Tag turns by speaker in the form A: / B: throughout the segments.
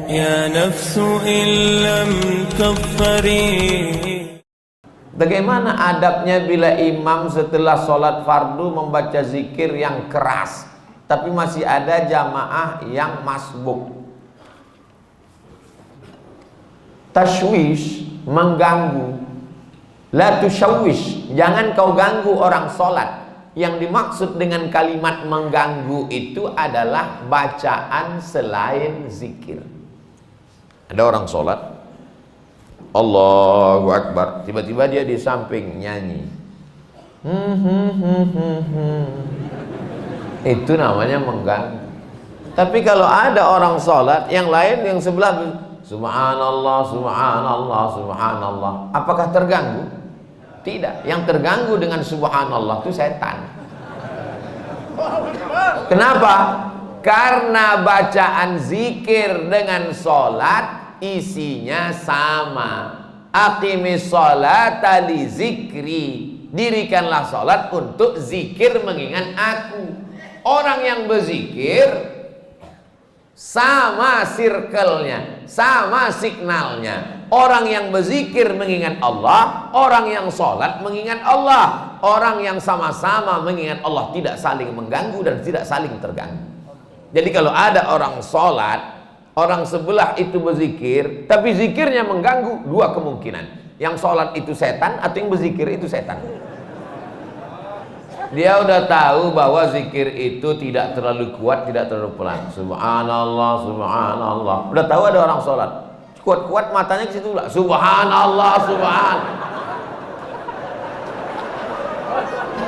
A: يا نفس إن لم تظفري.
B: Bagaimana adabnya bila imam setelah sholat fardu membaca zikir yang keras, tapi masih ada jamaah yang masbuk? Tashwish, mengganggu. La tushawwish, jangan kau ganggu orang sholat. Yang dimaksud dengan kalimat mengganggu itu adalah bacaan selain zikir. Ada orang sholat, Allahu Akbar, tiba-tiba dia di samping nyanyi. Itu namanya mengganggu. Tapi kalau ada orang sholat, yang lain yang sebelah subhanallah, subhanallah, subhanallah, apakah terganggu? Tidak. Yang terganggu dengan subhanallah itu setan. Kenapa? Karena bacaan zikir dengan sholat isinya sama. Aqimis sholata li zikri, dirikanlah sholat untuk zikir mengingat aku. Orang yang berzikir sama circle-nya, sama signalnya. Orang yang berzikir mengingat Allah, orang yang sholat mengingat Allah. Orang yang sama-sama mengingat Allah tidak saling mengganggu dan tidak saling terganggu. Jadi kalau ada orang sholat, orang sebelah itu berzikir, tapi zikirnya mengganggu, dua kemungkinan. Yang sholat itu setan atau yang berzikir itu setan. Dia udah tahu bahwa zikir itu tidak terlalu kuat, tidak terlalu pelan. Subhanallah, subhanallah. Udah tahu ada orang sholat, kuat-kuat matanya ke situ lah. Subhanallah, subhan.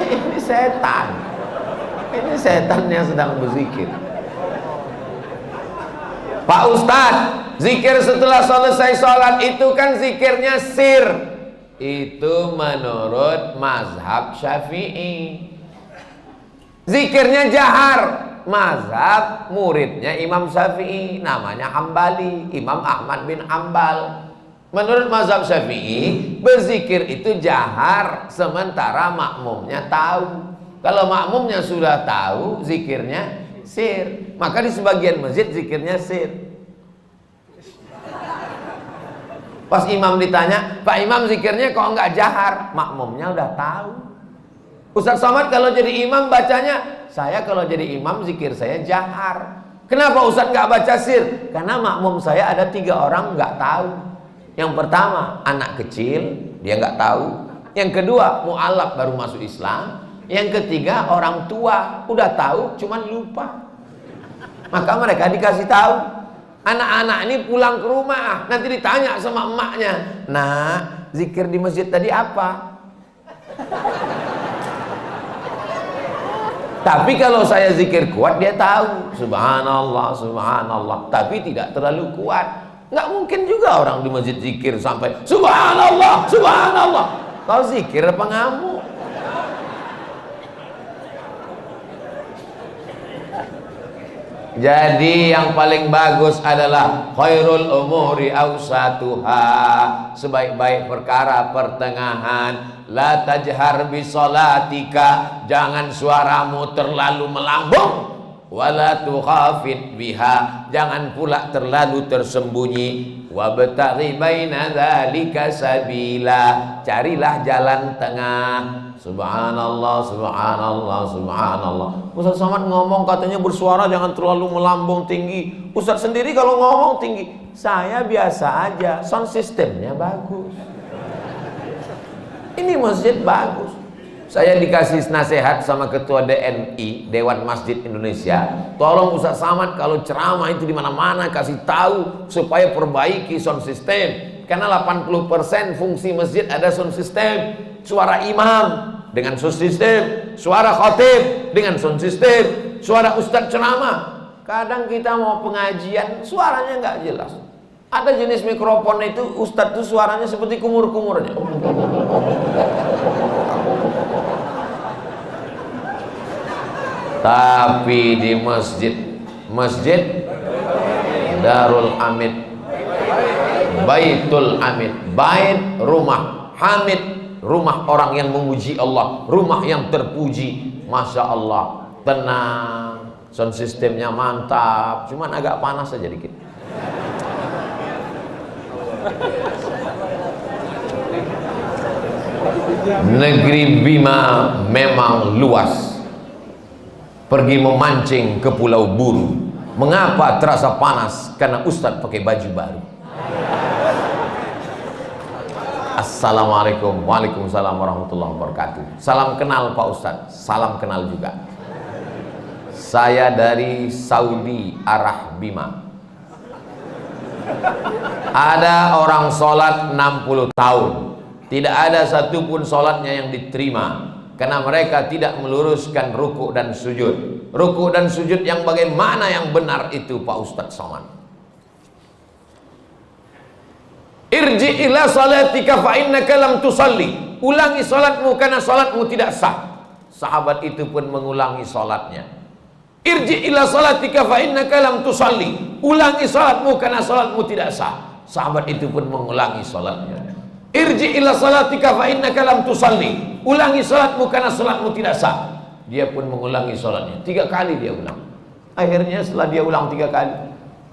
B: Ini setan. Ini setan yang sedang berzikir. Pak Ustadz, zikir setelah selesai sholat itu kan zikirnya sir. Itu menurut mazhab Syafi'i. Zikirnya jahar, mazhab muridnya Imam Syafi'i, namanya Hambali, Imam Ahmad bin Hambal. Menurut mazhab Syafi'i, berzikir itu jahar sementara makmumnya tahu. Kalau makmumnya sudah tahu, zikirnya sir. Maka di sebagian masjid zikirnya sir. Pas imam ditanya, Pak Imam zikirnya kok enggak jahar? Makmumnya udah tahu. Ustaz Somad kalau jadi imam bacanya, saya kalau jadi imam zikir saya jahar. Kenapa Ustaz nggak baca sir? Karena makmum saya ada 3 orang nggak tahu. Yang pertama anak kecil, dia nggak tahu. Yang kedua mu'alaf baru masuk Islam. Yang ketiga orang tua udah tahu cuman lupa. Maka mereka dikasih tahu. Anak-anak ini pulang ke rumah, nanti ditanya sama emaknya, nah zikir di masjid tadi apa? Tapi kalau saya zikir kuat, dia tahu subhanallah, subhanallah, tapi tidak terlalu kuat. Nggak mungkin juga orang di masjid zikir sampai subhanallah, subhanallah. Kau zikir apa ngamuk? Jadi yang paling bagus adalah khairul umuri awsatuha, sebaik-baik perkara pertengahan. La tajhar bi sholatika, jangan suaramu terlalu melambung. Wala tukhafit biha, jangan pula terlalu tersembunyi. Wabtaghi baina dzalika sabila, carilah jalan tengah. Subhanallah, subhanallah, subhanallah. Ustaz Somad ngomong katanya bersuara jangan terlalu melambung tinggi. Ustaz sendiri kalau ngomong tinggi, saya biasa aja, sound systemnya bagus. Ini masjid bagus. Saya dikasih nasihat sama ketua DMI, Dewan Masjid Indonesia. Tolong Ustaz Somad kalau ceramah itu di mana-mana kasih tahu supaya perbaiki sound system. Karena 80% fungsi masjid ada sound system. Suara imam dengan sound system, suara khatib dengan sound system, suara ustadz ceramah. Kadang kita mau pengajian suaranya nggak jelas. Ada jenis mikrofon itu ustadz tuh suaranya seperti kumur-kumurnya. Tapi di masjid Darul Hamid, Baitul Hamid, bait rumah, Hamid rumah orang yang memuji Allah, rumah yang terpuji. Masya Allah, tenang, sound systemnya mantap, cuman agak panas saja dikit. Negeri Bima memang luas. Pergi memancing ke Pulau Buru. Mengapa terasa panas? Karena Ustadz pakai baju baru. Assalamualaikum. Waalaikumsalam warahmatullahi wabarakatuh. Salam kenal Pak Ustadz. Salam kenal juga. Saya dari Saudi arah Bima. Ada orang sholat 60 tahun, tidak ada satupun sholatnya yang diterima karena mereka tidak meluruskan ruku dan sujud. Ruku dan sujud yang bagaimana yang benar itu Pak Ustadz Somad? Irji ila salatika fa innaka lam tusalli. Ulangi salatmu karena salatmu tidak sah. Sahabat itu pun mengulangi salatnya. Irji ila salatika fa innaka lam tusalli. Ulangi salatmu karena salatmu tidak sah. Sahabat itu pun mengulangi salatnya. Irji ila salatika fa innaka lam tusalli. Ulangi salatmu karena salatmu tidak sah. Dia pun mengulangi salatnya. 3 kali dia ulang. Akhirnya setelah dia ulang 3 kali,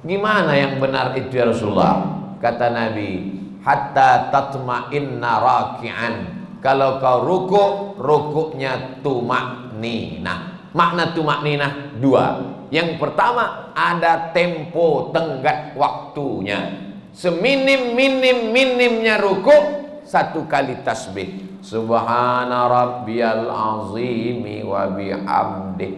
B: gimana yang benar itu ya Rasulullah? Kata Nabi, hatta tatma'inna raki'an. Kalau kau ruku, rukuknya tumakninah. Makna tumakninah 2. Yang pertama, ada tempo tenggat waktunya. Seminim-minimnya ruku, 1 kali tasbih. Subhana rabbiyal azimi wa bihamdih.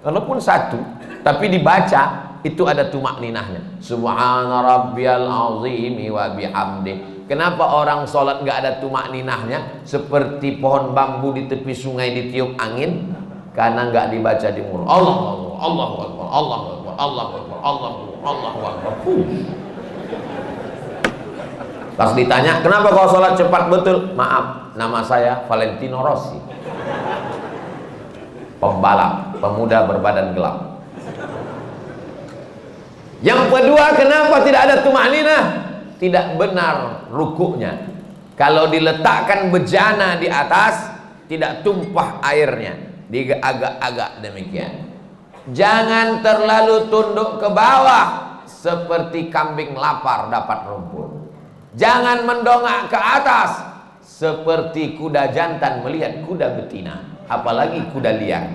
B: Walaupun 1, tapi dibaca itu ada tumakninahnya. Subhana rabbiyal azimi wa bihamdih. Kenapa orang sholat nggak ada tumakninahnya? Seperti pohon bambu di tepi sungai ditiup angin. Karena nggak dibaca di mulut. Allah Akbar, Allah Akbar, Allah Akbar, Allah Akbar, Allah Akbar, Allah Akbar. Pas ditanya, kenapa kau sholat cepat betul? Maaf, nama saya Valentino Rossi, pembalap, pemuda berbadan gelap. Yang kedua, kenapa tidak ada tumakninah? Tidak benar rukuknya. Kalau diletakkan bejana di atas, tidak tumpah airnya. Diagak-agak demikian. Jangan terlalu tunduk ke bawah seperti kambing lapar dapat rumput. Jangan mendongak ke atas seperti kuda jantan melihat kuda betina, apalagi kuda liar.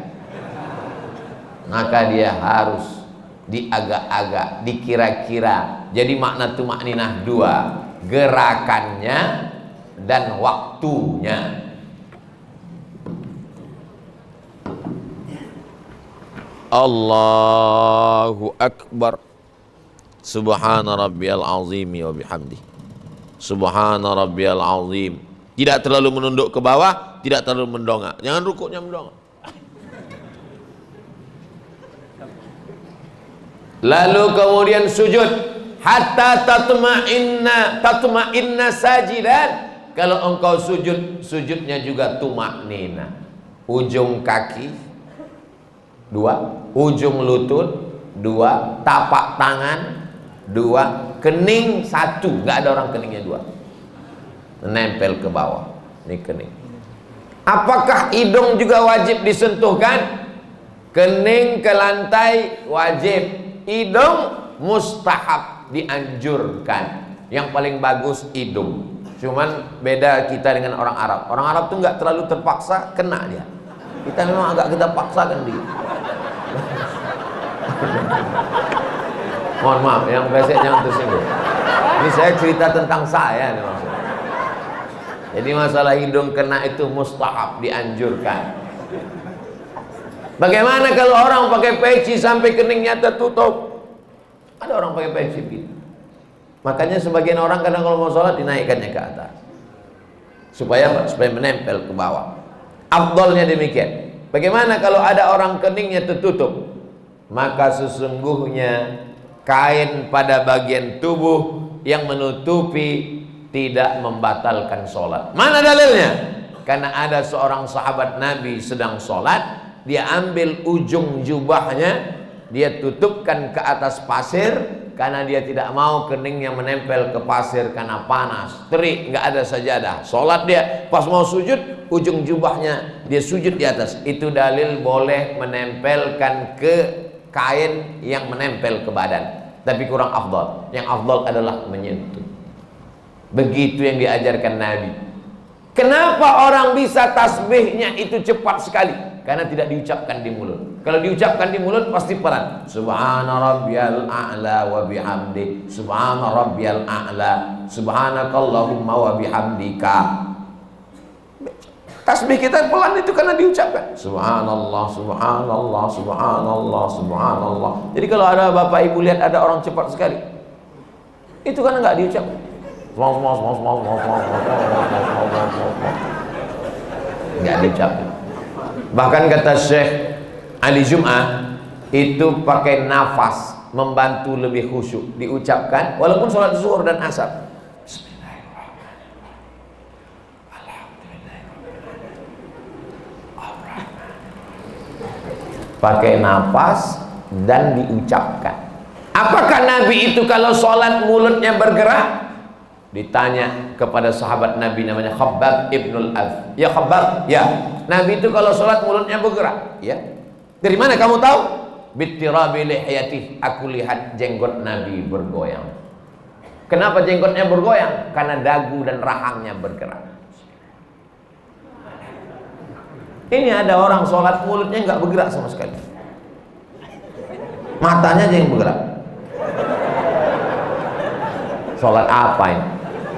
B: Maka dia harus diagak-agak, dikira-kira. Jadi makna tumakninah 2, gerakannya dan waktunya. Allahu Akbar. Subhana rabbiyal azimi wa bihamdi. Subhana rabbiyal azim. Tidak terlalu menunduk ke bawah, tidak terlalu mendongak. Jangan rukuknya mendongak. Lalu kemudian sujud hatta tatma'inna sajidan. Kalau engkau sujud, sujudnya juga tumaknina. Ujung kaki 2, ujung lutut 2, tapak tangan 2, kening 1. Nggak ada orang keningnya 2. Menempel ke bawah. Ini kening. Apakah hidung juga wajib disentuhkan? Kening ke lantai wajib. Hidung mustahab, dianjurkan. Yang paling bagus hidung. Cuman beda kita dengan orang Arab. Orang Arab tuh nggak terlalu terpaksa, kena dia. Kita memang agak kita paksakan dia. Mohon maaf, yang besek jangan tersinggung. Ini saya cerita tentang saya nih maksudnya. Jadi masalah hidung kena itu mustahab, dianjurkan. Bagaimana kalau orang pakai peci sampai keningnya tertutup? Ada orang pakai peci gitu. Makanya sebagian orang kadang kalau mau sholat dinaikkannya ke atas. Supaya menempel ke bawah. Afdalnya demikian. Bagaimana kalau ada orang keningnya tertutup? Maka sesungguhnya kain pada bagian tubuh yang menutupi tidak membatalkan sholat. Mana dalilnya? Karena ada seorang sahabat Nabi sedang sholat, dia ambil ujung jubahnya, dia tutupkan ke atas pasir karena dia tidak mau keningnya menempel ke pasir karena panas, terik, nggak ada sajadah. Sholat dia, pas mau sujud, ujung jubahnya dia sujud di atas. Itu dalil boleh menempelkan ke kain yang menempel ke badan, tapi kurang afdal. Yang afdal adalah menyentuh. Begitu yang diajarkan Nabi. Kenapa orang bisa tasbihnya itu cepat sekali? Karena tidak diucapkan di mulut. Kalau diucapkan di mulut pasti pelan. Subhana rabbiyal a'la wa bihamdi. Subhana rabbiyal a'la. Subhanakallahumma wa bihamdika. Tasbih kita pelan itu karena diucapkan. Subhanallah, subhanallah, subhanallah, subhanallah. Jadi kalau ada bapak ibu lihat ada orang cepat sekali, itu karena nggak diucapkan. Nggak diucapkan. Bahkan kata Syekh Ali Jum'ah, itu pakai nafas membantu lebih khusyuk. Diucapkan walaupun sholat zuhur dan asar. Pakai nafas dan diucapkan. Apakah Nabi itu kalau sholat mulutnya bergerak? Ditanya kepada sahabat Nabi namanya Khabbab ibnul Alf. Ya Khabbab, ya. Nabi itu kalau sholat mulutnya bergerak. Ya. Dari mana kamu tahu? Bittirabi lihiyatih. Aku lihat jenggot Nabi bergoyang. Kenapa jenggotnya bergoyang? Karena dagu dan rahangnya bergerak. Ini ada orang sholat mulutnya nggak bergerak sama sekali. Matanya aja yang bergerak. Sholat apa ini?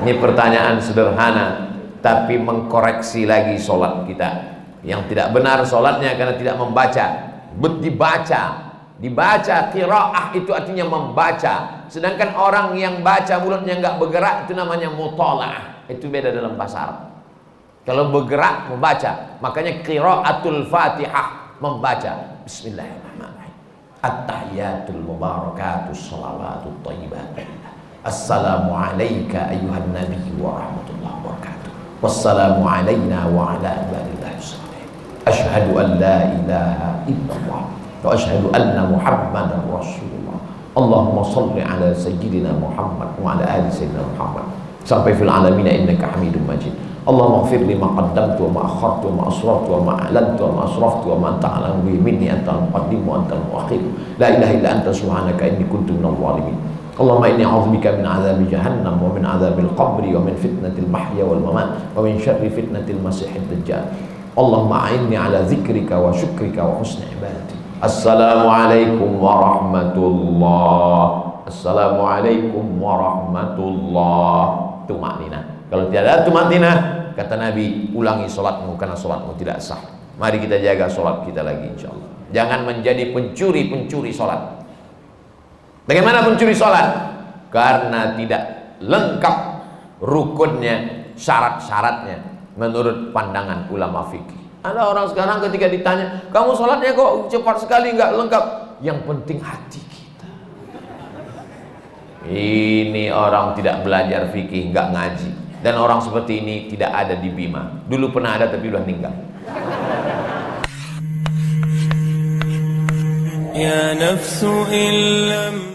B: Ini pertanyaan sederhana, tapi mengkoreksi lagi sholat kita. Yang tidak benar sholatnya karena tidak membaca. Dibaca, qiraah itu artinya membaca. Sedangkan orang yang baca mulutnya nggak bergerak itu namanya mutalaah. Itu beda dalam bahasa Arab. Kalau bergerak membaca, makanya qiraatul Fatihah membaca. Bismillahirrahmanirrahim. At-tahiyatul mubarakatus shalawatut thayyibat. Assalamu alayka ayyuhan nabi wa rahmatullahi wa barakatuh. Wassalamu alayna wa ala ibadillahi sholihin. Asyhadu an la ilaha illallah wa asyhadu anna Muhammadar Rasulullah. Allahumma shalli ala sayyidina Muhammad wa ala ali sayyidina Muhammad. Sampai fil alamin innaka Hamidum Majid. Allahumma ighfir li ma qaddamtu wa ma akhartu wa ma asrartu wa ma a'lantu wa ma asraftu wa ma anta a'lamu bihi minni antal muqaddim wa antal muakhir. La ilaha illa anta subhanaka inni kuntu minadh dhalimin. Allahumma inni a'udzubika min 'adzabi jahannam wa min 'adzabil qabri wa min fitnatil mahya wal mamat wa min syarri fitnatil masiihid dajjal. Allahumma a'inni 'ala dzikrika wa syukrika wa husni ibadati. Assalamualaikum warahmatullahi. Assalamualaikum warahmatullahi. Tumanina. Kalau tidak ada tumanina, kata Nabi, ulangi sholatmu karena sholatmu tidak sah. Mari kita jaga sholat kita lagi insyaallah. Jangan menjadi pencuri-pencuri sholat. Bagaimana pencuri sholat? Karena tidak lengkap rukunnya, syarat-syaratnya menurut pandangan ulama fikih. Ada orang sekarang ketika ditanya, kamu sholatnya kok cepat sekali, nggak lengkap. Yang penting hati kita. Ini orang tidak belajar fikih, nggak ngaji. Dan orang seperti ini tidak ada di Bima. Dulu pernah ada tapi udah meninggal.
A: Ya nafsu illam